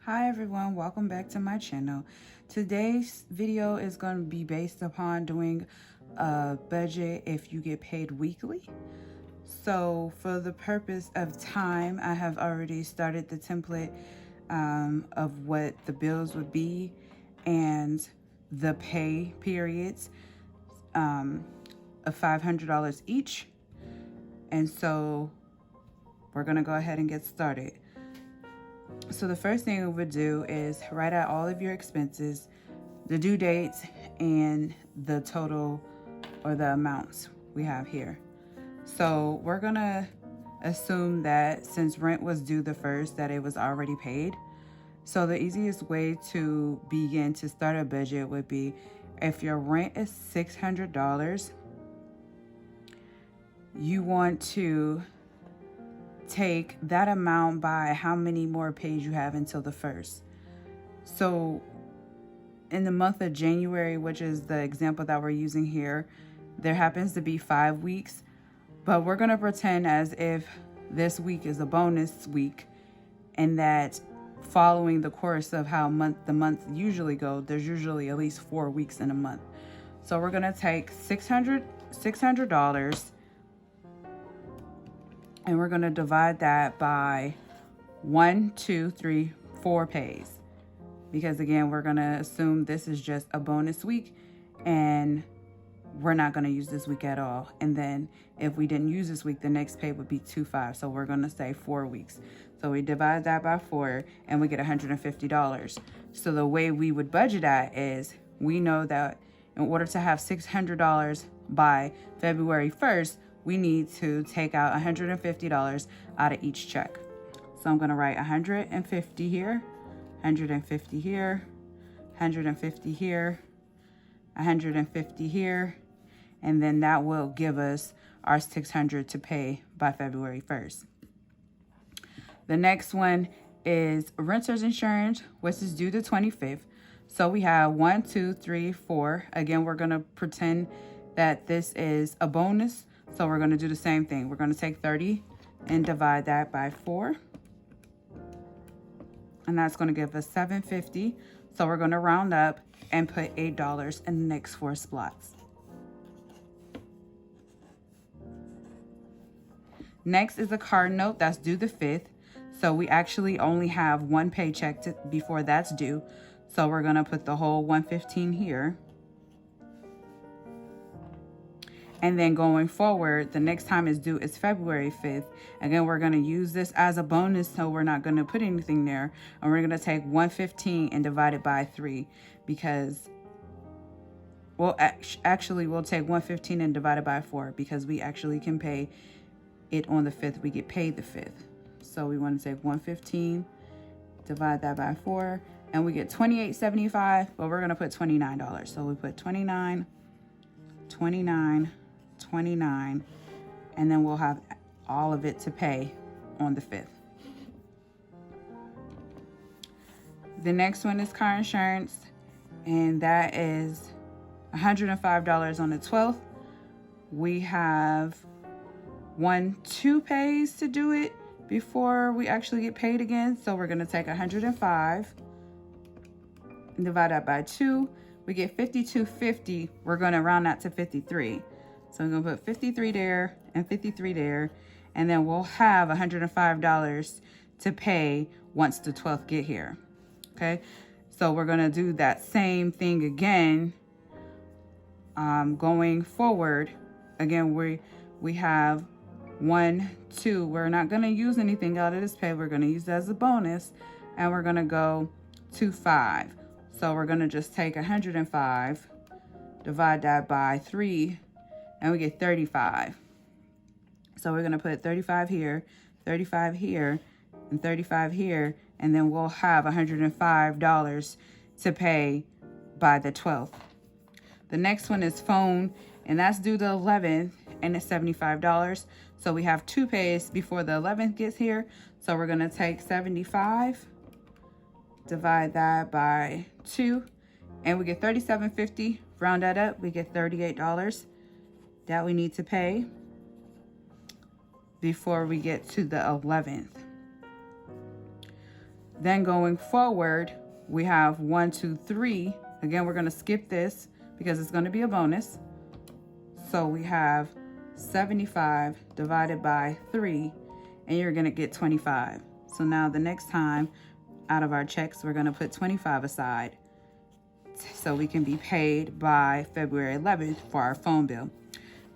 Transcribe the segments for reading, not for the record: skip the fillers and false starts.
Hi everyone, welcome back to my channel. Today's video is going to be based upon doing a budget if you get paid weekly. So for the purpose of time, I have already started the template of what the bills would be and the pay periods of $500 each. And so we're going to go ahead and get started. So the first thing we would do is write out all of your expenses, the due dates, and the total or the amounts we have here. So we're gonna assume that since rent was due the first, that it was already paid. So the easiest way to begin to start a budget would be if your rent is $600, you want to take that amount by how many more pays you have until the first. So in the month of January, which is the example that we're using here, there happens to be 5 weeks, but we're going to pretend as if this week is a bonus week and that following the course of how the months usually go, there's usually at least 4 weeks in a month. So we're going to take $600 and we're going to divide that by 1, 2, 3, 4 pays. Because again, we're going to assume this is just a bonus week and we're not going to use this week at all. And then if we didn't use this week, the next pay would be 2/5. So we're going to say 4 weeks. So we divide that by 4 and we get $150. So the way we would budget that is we know that in order to have $600 by February 1st, we need to take out $150 out of each check. So I'm going to write 150 here, 150 here, 150 here, 150 here, and then that will give us our $600 to pay by February 1st. The next one is renter's insurance, which is due the 25th. So we have 1, 2, 3, 4. Again, we're going to pretend that this is a bonus. So we're going to do the same thing. We're going to take 30 and divide that by 4. And that's going to give us $7.50. So we're going to round up and put $8 in the next 4 slots. Next is a card note that's due the 5th. So we actually only have one paycheck before that's due. So we're going to put the whole $115 here. And then going forward, the next time it's due is February 5th. Again, we're going to use this as a bonus, so we're not going to put anything there. And we're going to take $115 and divide it by 3 because, well, actually, we'll take $115 and divide it by 4 because we actually can pay it on the 5th. We get paid the 5th. So we want to take $115, divide that by 4, and we get $28.75, but we're going to put $29. So we put $29, $29, $29, and then we'll have all of it to pay on the 5th. The next one is car insurance, and that is $105 on the 12th. We have 2 pays to do it before we actually get paid again. So we're going to take $105 and divide that by 2. We get $52.50. We're going to round that to 53. So I'm going to put 53 there and 53 there. And then we'll have $105 to pay once the 12th get here. Okay. So we're going to do that same thing again. Going forward, again, we have 1, 2. We're not going to use anything out of this pay. We're going to use it as a bonus. And we're going to go to 5. So we're going to just take 105, divide that by 3, and we get 35. So we're going to put 35 here, 35 here, and 35 here, and then we'll have $105 to pay by the 12th. The next one is phone, and that's due the 11th, and it's $75. So we have 2 pays before the 11th gets here. So we're going to take 75. Divide that by 2, and we get $37.50. Round that up, we get $38 that we need to pay before we get to the 11th. Then going forward, we have 1, 2, 3. Again, we're going to skip this because it's going to be a bonus. So we have 75 divided by 3, and you're going to get 25. So now the next time out of our checks, we're going to put 25 aside so we can be paid by February 11th for our phone bill.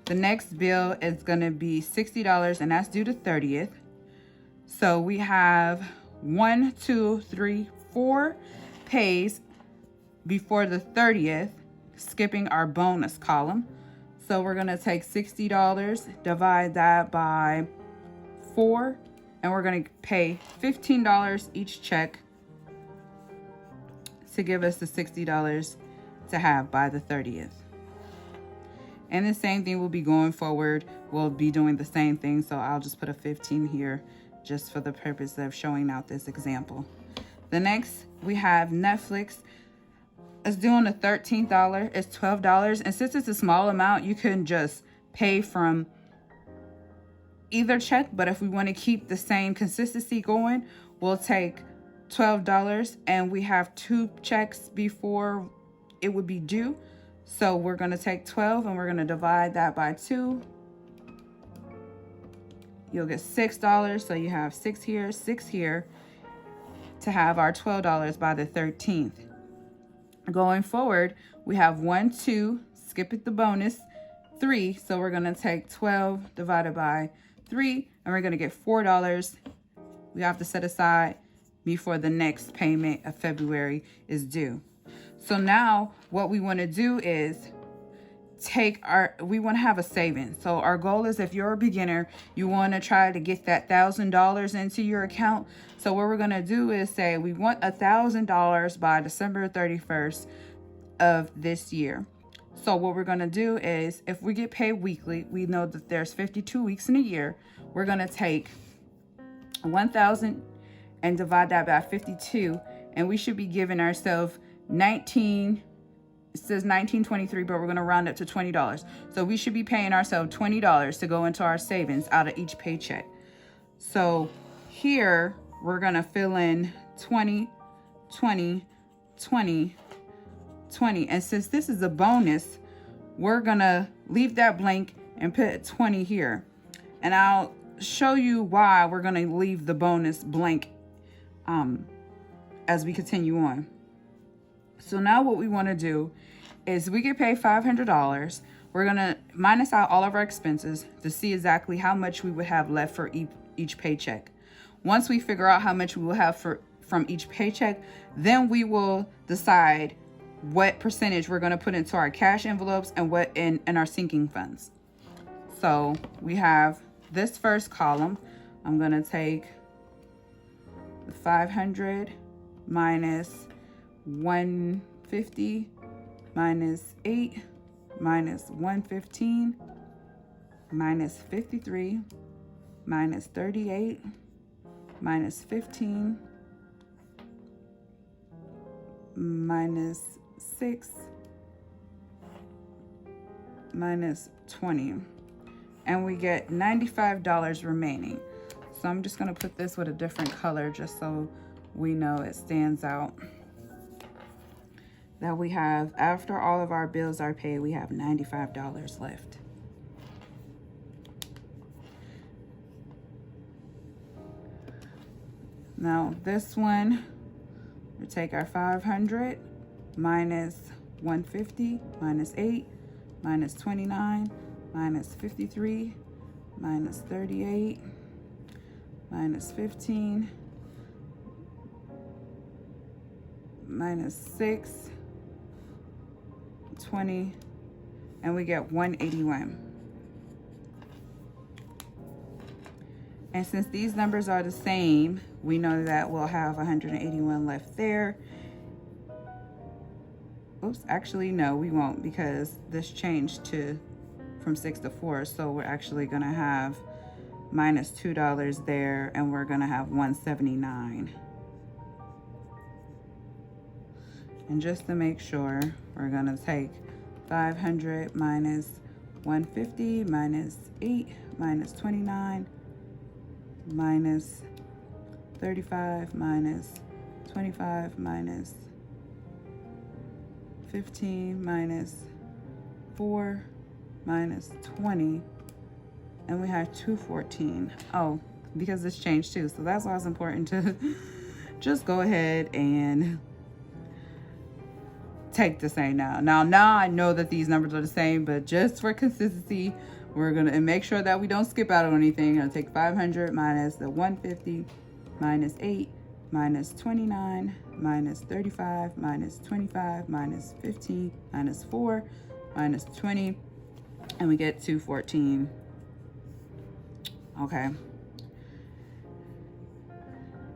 The next bill is going to be $60, and that's due to 30th. So we have 1, 2, 3, 4 pays before the 30th, skipping our bonus column. So we're going to take $60, divide that by 4, and we're going to pay $15 each check to give us the $60 to have by the 30th. And the same thing will be going forward. We'll be doing the same thing, so I'll just put a 15 here just for the purpose of showing out this example. The next, we have Netflix. It's due on the $13. It's $12. And since it's a small amount, you can just pay from either check. But if we want to keep the same consistency going, we'll take $12, and we have 2 checks before it would be due. So we're going to take 12 and we're going to divide that by 2. You'll get $6. So you have 6 here, 6 here to have our $12 by the 13th. Going forward, we have 1, 2, skip it the bonus, 3. So we're going to take 12 divided by 3, and we're going to get $4 we have to set aside before the next payment of February is due. So now what we want to do is we want to have a savings. So our goal is, if you're a beginner, you want to try to get that $1,000 into your account. So what we're going to do is say we want $1,000 by December 31st of this year. So what we're going to do is, if we get paid weekly, we know that there's 52 weeks in a year. We're going to take 1,000 and divide that by 52, and we should be giving ourselves 19. It says 19.23, but we're going to round up to $20. So we should be paying ourselves $20 to go into our savings out of each paycheck. So here we're going to fill in 20, 20, 20, 20. And since this is a bonus, we're going to leave that blank and put 20 here. And I'll show you why we're going to leave the bonus blank as we continue on. So now what we want to do is, we get paid $500. We're going to minus out all of our expenses to see exactly how much we would have left for each paycheck. Once we figure out how much we will have from each paycheck, then we will decide what percentage we're going to put into our cash envelopes and what in our sinking funds. So we have this first column. I'm going to take the 500 minus 150 minus 8 minus 115 minus 53 minus 38 minus 15 minus 6 minus 20, and we get $95 remaining. So I'm just going to put this with a different color just so we know it stands out. That we have, after all of our bills are paid, we have $95 left. Now this one, we take our 500 minus 150 minus 8 minus 29 minus 53 minus 38 minus 15 minus 6, 20, and we get 181. And since these numbers are the same, we know that we'll have 181 left there. Oops, actually, no, we won't, because this changed from 6 to 4. So we're actually going to have minus $2 there, and we're going to have 179. And just to make sure, we're going to take 500 minus 150 minus 8 minus 29 minus 35 minus 25 minus 15 minus 4 minus 20, and we have 214. Oh, because this changed too, so that's why it's important to just go ahead and take the same now. Now I know that these numbers are the same, but just for consistency, we're gonna make sure that we don't skip out on anything. I'm gonna take 500 minus the 150 minus 8 minus 29 minus 35 minus 25 minus 15 minus 4 minus 20, and we get 214. Okay.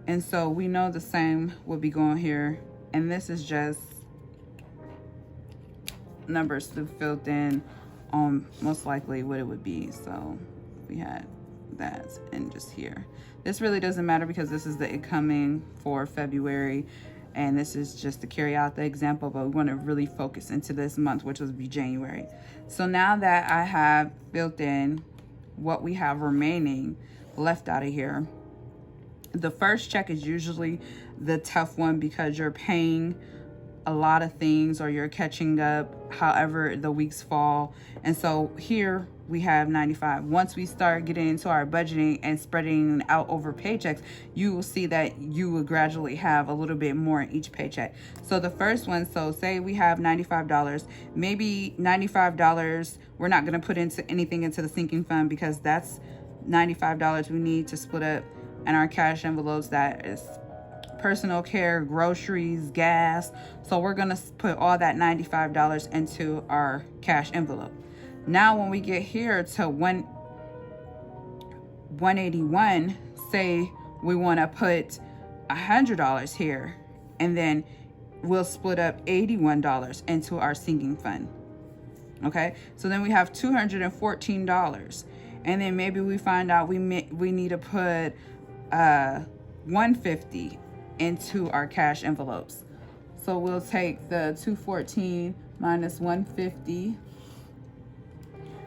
And so we know the same will be going here, and this is just numbers filled in on most likely what it would be. So we had that, and just here. This really doesn't matter because this is the incoming for February, and this is just to carry out the example, but we want to really focus into this month, which would be January. So now that I have built in what we have remaining left out of here, the first check is usually the tough one because you're paying a lot of things or you're catching up however the weeks fall. And so here we have 95. Once we start getting into our budgeting and spreading out over paychecks, you will see that you will gradually have a little bit more in each paycheck. So the first one, so say we have $95, maybe $95 we're not going to put into anything into the sinking fund because that's $95 we need to split up in our cash envelopes. That is personal care, groceries, gas. So we're going to put all that $95 into our cash envelope. Now, when we get here to 181, say we want to put $100 here, and then we'll split up $81 into our sinking fund. Okay, so then we have $214, and then maybe we find out we need to put $150 into our cash envelopes. So we'll take the 214 minus 150,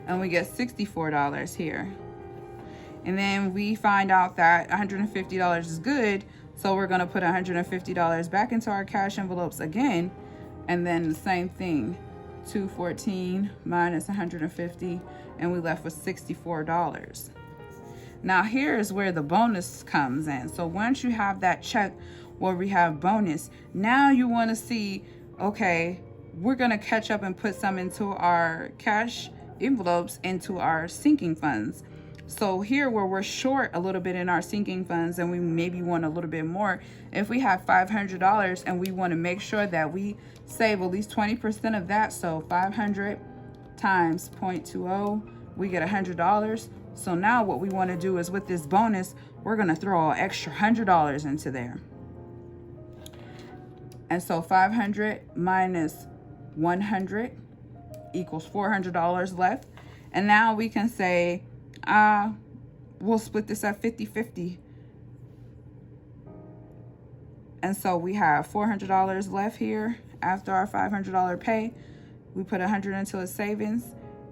and we get $64 here. And then we find out that $150 is good, so we're going to put $150 back into our cash envelopes again, and then the same thing, 214 minus 150, and we left with $64. Now here's where the bonus comes in. So once you have that check where we have bonus, now you want to see, okay, we're going to catch up and put some into our cash envelopes, into our sinking funds. So here where we're short a little bit in our sinking funds and we maybe want a little bit more, if we have $500 and we want to make sure that we save at least 20% of that, so 500 times 0.20, we get $100. So now what we want to do is with this bonus, we're going to throw an extra $100 into there. And so 500 minus 100 equals $400 left. And now we can say, we'll split this at 50-50. And so we have $400 left here after our $500 pay. We put 100 into a savings.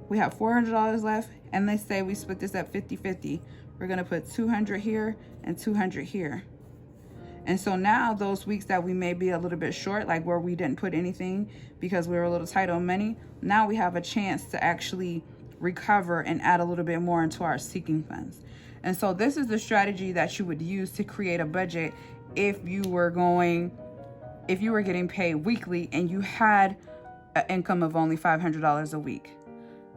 We have $400 left, and let's say we split this at 50-50. We're going to put 200 here and 200 here. And so now those weeks that we may be a little bit short, like where we didn't put anything because we were a little tight on money, now we have a chance to actually recover and add a little bit more into our sinking funds. And so this is the strategy that you would use to create a budget if you were getting paid weekly and you had an income of only $500 a week.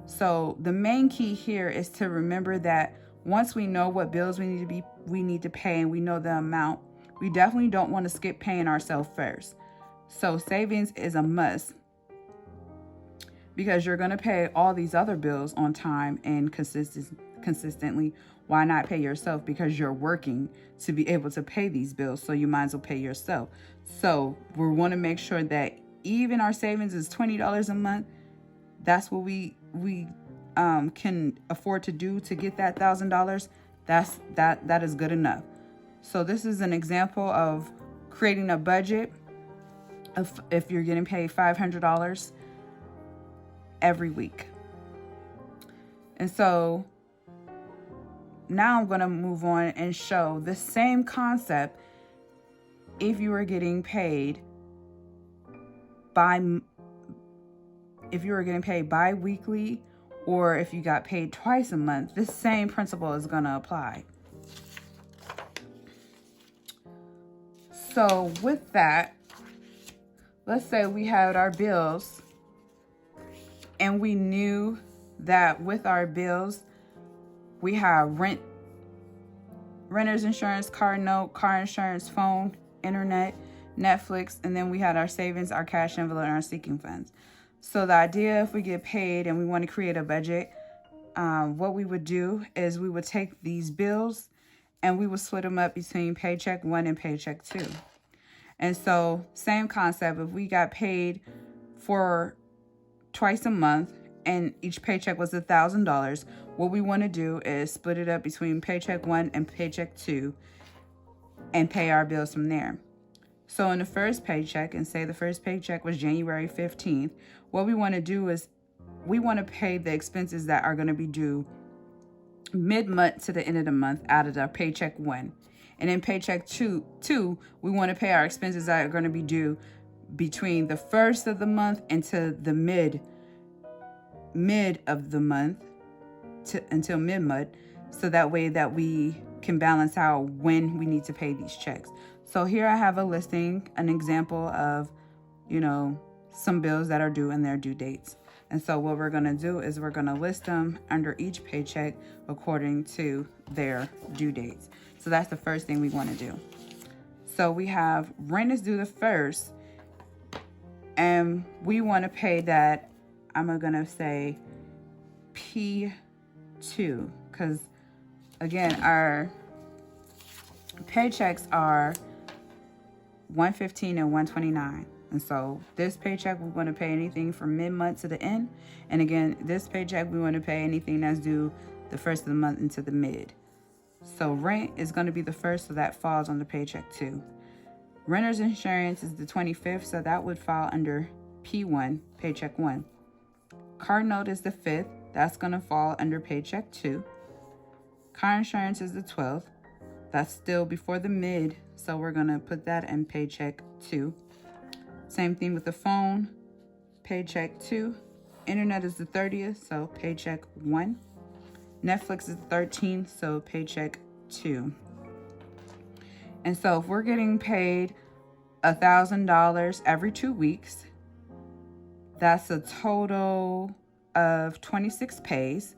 So the main key here is to remember that once we know what bills we need to pay and we know the amount, we definitely don't want to skip paying ourselves first. So savings is a must because you're going to pay all these other bills on time and consistently. Why not pay yourself? Because you're working to be able to pay these bills, so you might as well pay yourself. So we want to make sure that even our savings is $20 a month. That's what we can afford to do to get that $1,000. That is good enough. So this is an example of creating a budget if you're getting paid $500 every week. And so now I'm going to move on and show the same concept if you were getting paid bi-weekly, or if you got paid twice a month, this same principle is going to apply. So with that, let's say we had our bills and we knew that with our bills, we have renter's insurance, car note, car insurance, phone, internet, Netflix, and then we had our savings, our cash envelope, and our sinking funds. So the idea, if we get paid and we want to create a budget, what we would do is we would take these bills and we would split them up between paycheck 1 and paycheck 2. And so same concept, if we got paid for twice a month and each paycheck was $1,000, what we want to do is split it up between paycheck 1 and paycheck 2 and pay our bills from there. So in the first paycheck, and say the first paycheck was January 15th, what we want to do is we want to pay the expenses that are going to be due mid-month to the end of the month out of our paycheck 1. And in paycheck two, we want to pay our expenses that are going to be due between the first of the month into the mid of the month until mid-month, so that way that we can balance out when we need to pay these checks. So here I have a listing, an example of, some bills that are due and their due dates. And so what we're going to do is we're going to list them under each paycheck according to their due dates. So that's the first thing we want to do. So we have rent is due the 1st, and we want to pay that, I'm going to say P2, because again, our paychecks are 115 and 129. And so this paycheck, we want to pay anything from mid-month to the end. And again, this paycheck, we want to pay anything that's due the first of the month into the mid. So rent is going to be the 1st, so that falls on the paycheck 2. Renter's insurance is the 25th, so that would fall under P1, paycheck 1. Car note is the 5th, that's going to fall under paycheck 2. Car insurance is the 12th, that's still before the mid, so we're going to put that in paycheck 2. Same thing with the phone, paycheck 2. Internet is the 30th, so paycheck 1. Netflix is the 13th, so paycheck 2. And so if we're getting paid $1,000 every 2 weeks, that's a total of 26 pays.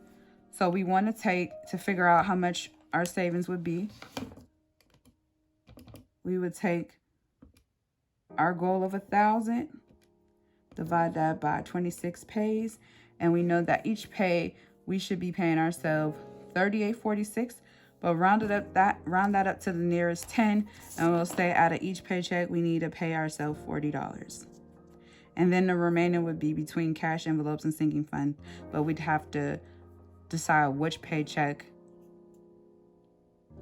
So we want to figure out how much our savings would be, we would take our goal of 1,000, divide that by 26 pays, and we know that each pay we should be paying ourselves $38.46, but round that up to the nearest 10, and we'll say out of each paycheck we need to pay ourselves $40. And then the remaining would be between cash envelopes and sinking fund, but we'd have to decide which paycheck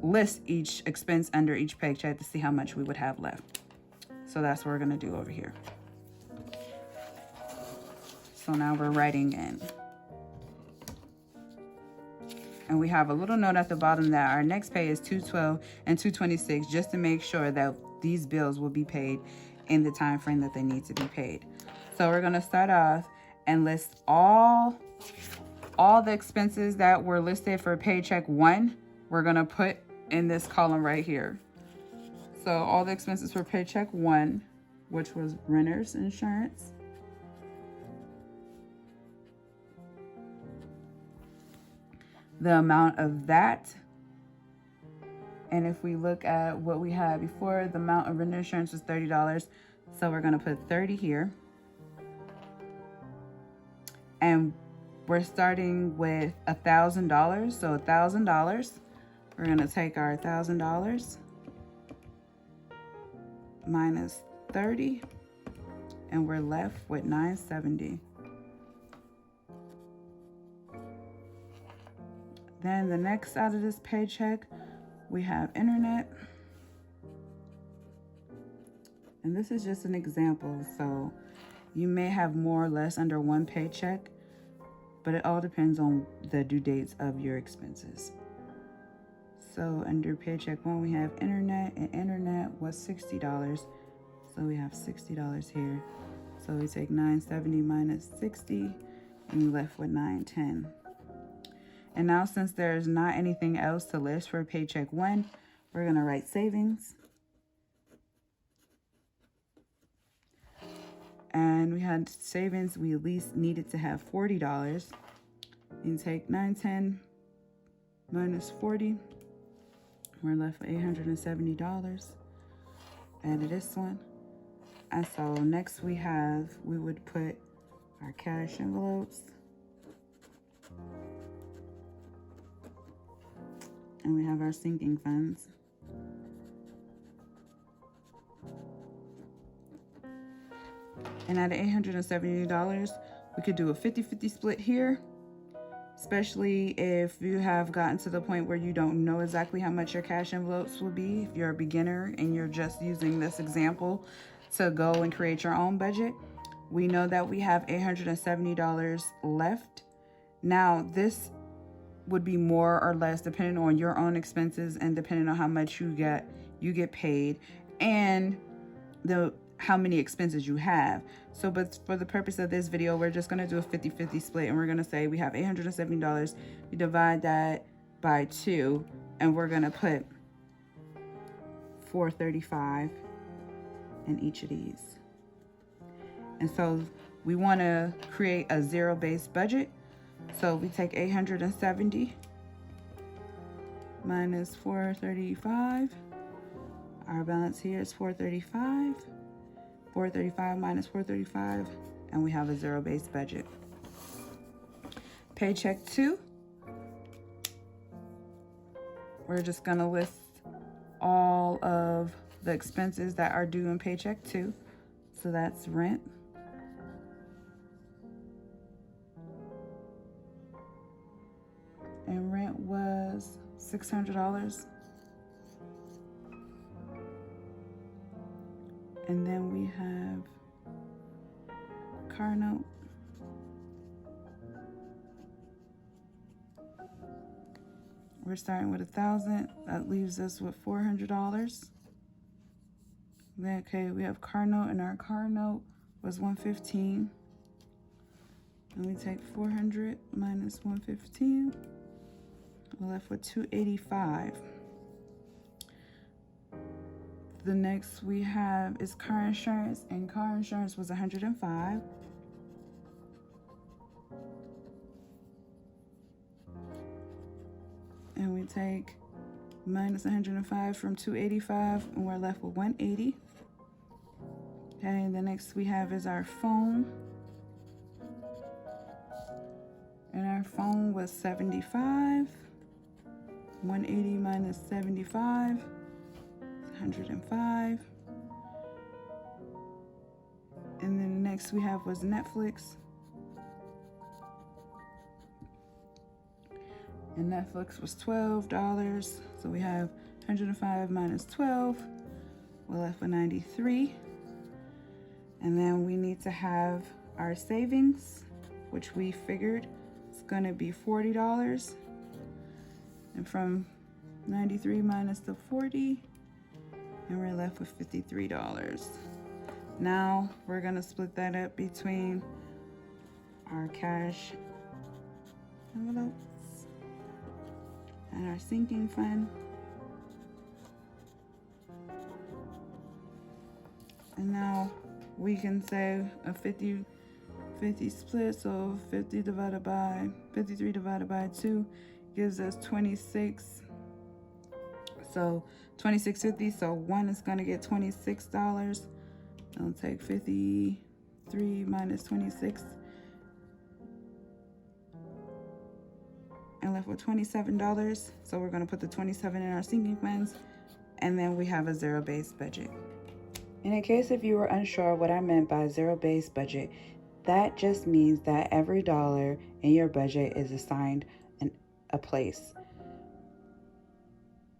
list each expense under each paycheck to see how much we would have left. So that's what we're going to do over here. So now we're writing in. And we have a little note at the bottom that our next pay is $212 and $226, just to make sure that these bills will be paid in the time frame that they need to be paid. So we're going to start off and list all the expenses that were listed for paycheck 1. We're going to put in this column right here. So all the expenses for paycheck 1, which was renter's insurance, the amount of that. And if we look at what we had before, the amount of renter's insurance was $30. So we're going to put 30 here. And we're starting with $1,000. So $1,000, we're going to take our $1,000 minus 30, and we're left with $970. Then the next out of this paycheck, we have internet. And this is just an example, so you may have more or less under one paycheck, but it all depends on the due dates of your expenses. So under paycheck 1, we have internet, and internet was $60. So we have $60 here. So we take $970 minus 60, and we're left with $910. And now since there's not anything else to list for paycheck 1, we're gonna write savings. And we had savings, we at least needed to have $40. You take $910 minus 40. We're left with $870. Add this one. And so next we would put our cash envelopes. And we have our sinking funds. And at $870, we could do a 50-50 split here, especially if you have gotten to the point where you don't know exactly how much your cash envelopes will be. If you're a beginner and you're just using this example to go and create your own budget, we know that we have $870 left. Now, this would be more or less depending on your own expenses and depending on how much you get paid and how many expenses you have. So, but for the purpose of this video, we're just going to do a 50-50 split, and we're going to say we have $870. We divide that by 2, and we're going to put $435 in each of these. And so we want to create a zero-based budget. So we take 870 minus 435. Our balance here is 435. 435 minus 435, and we have a zero-based budget. Paycheck 2. We're just gonna list all of the expenses that are due in paycheck 2. So that's rent. And rent was $600. And then we have car note. We're starting with $1,000. That leaves us with $400. Then, okay, we have car note, and our car note was $115. And we take 400 minus 115. We're left with $285. The next we have is car insurance, and car insurance was $105. And we take minus 105 from 285, and we're left with 180. Okay, the next we have is our phone. And our phone was 75. 180 minus 75. 105. And then the next we have was Netflix. And Netflix was $12. So we have 105 minus 12. We're left with 93. And then we need to have our savings, which we figured is going to be $40. And from 93 minus the 40, and we're left with $53. Now we're gonna split that up between our cash envelopes and our sinking fund. And now we can say a 50-50 split, so 53 divided by 2 gives us 26. So 26.50, so 1 is going to get $26. I'll take 53 minus 26 and left with $27. So we're going to put the 27 in our sinking funds, and then we have a zero-based budget. And in case if you were unsure what I meant by zero-based budget, that just means that every dollar in your budget is assigned a place.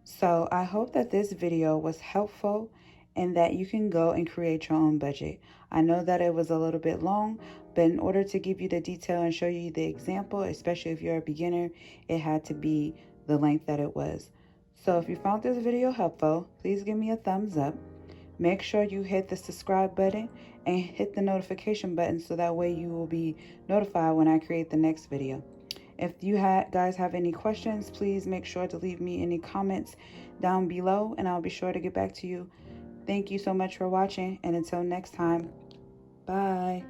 So I hope that this video was helpful and that you can go and create your own budget. I know that it was a little bit long, but in order to give you the detail and show you the example, especially if you're a beginner, it had to be the length that it was. So if you found this video helpful, please give me a thumbs up. Make sure you hit the subscribe button and hit the notification button so that way you will be notified when I create the next video. If you guys have any questions, please make sure to leave me any comments down below and I'll be sure to get back to you. Thank you so much for watching, and until next time, bye.